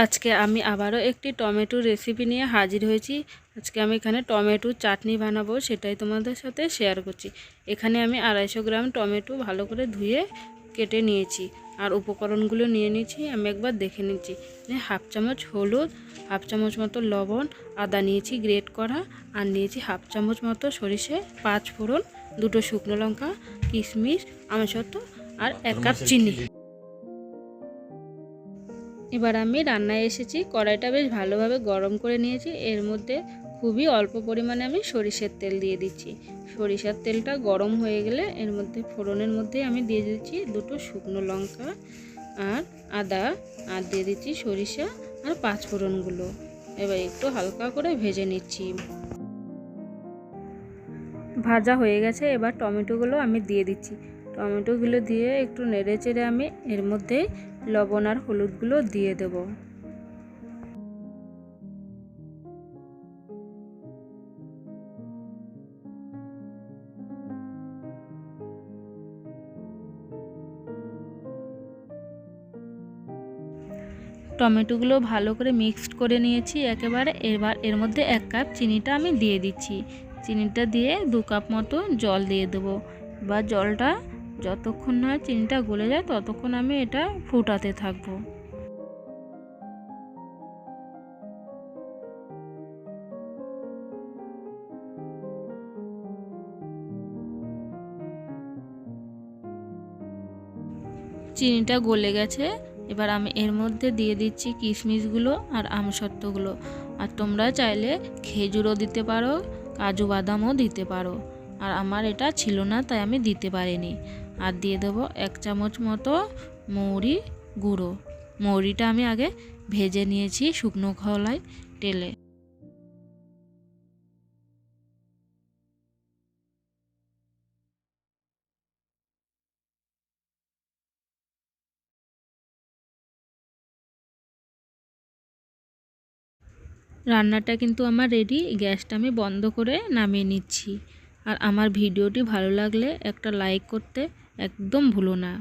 আজকে আমি আবারও একটি টমেটো রেসিপি নিয়ে হাজির হয়েছি। আজকে আমি এখানে টমেটো চাটনি বানাবো, সেটাই তোমাদের সাথে শেয়ার করছি। এখানে আমি 250 গ্রাম টমেটো ভালো করে ধুয়ে কেটে নিয়েছি আর উপকরণগুলো নিয়ে নিয়েছি। আমি একবার দেখে নিচ্ছি। হাফ চামচ হলুদ, হাফ চামচ মতো লবণ, আদা নিয়েছি গ্রেট করা, আর নিয়েছি হাফ চামচ মতো সরিষে, 5 ফোড়ন, 2টো শুকনো লঙ্কা, কিশমিশ, আমসত্ব আর 1 কাপ চিনি। এবার আমি রান্নায় এসেছি। কড়াইটা বেশ ভালোভাবে গরম করে নিয়েছি। এর মধ্যে খুবই অল্প পরিমাণে আমি সরিষার তেল দিয়ে দিচ্ছি। সরিষার তেলটা গরম হয়ে গেলে এর মধ্যে ফোড়নের মধ্যে আমি দিয়ে দিচ্ছি 2টো শুকনো লঙ্কা আর আদা, আর দিয়ে দিচ্ছি সরিষা আর 5 ফোড়নগুলো। এবার একটু হালকা করে ভেজে নিচ্ছি। ভাজা হয়ে গেছে। এবার টমেটোগুলো আমি দিয়ে দিচ্ছি। টমেটোগুলো দিয়ে একটু নেড়ে চেড়ে আমি এর মধ্যে লবণ আর হলুদগুলো দিয়ে দেব। টমেটোগুলো ভালো করে মিক্সড করে নিয়েছি একেবারে। এবার এর মধ্যে 1 কাপ চিনিটা আমি দিয়ে দিচ্ছি। চিনিটা দিয়ে 2 কাপ মতো জল দিয়ে দেবো। বা জলটা যতক্ষণ না চিনিটা গলে যায় ততক্ষণ আমি এটা ফুটাতে থাকবো। চিনিটা গলে গেছে। এবার আমি এর মধ্যে দিয়ে দিচ্ছি কিশমিশগুলো আর আমসত্ত্বগুলো। আর তোমরা চাইলে খেজুরও দিতে পারো, কাজু বাদামও দিতে পারো। আর আমার এটা ছিল না তাই আমি দিতে পারিনি। আর দিয়ে দেবো 1 চামচ মতো মৌরি গুঁড়ো। মৌরিটা আমি আগে ভেজে নিয়েছি শুকনো খোলায় তেলে। রান্নাটা কিন্তু আমার রেডি। গ্যাসটা আমি বন্ধ করে নামিয়ে নিচ্ছি। আর আমার ভিডিওটি ভালো লাগলে একটা লাইক করতে একদম ভুলো না।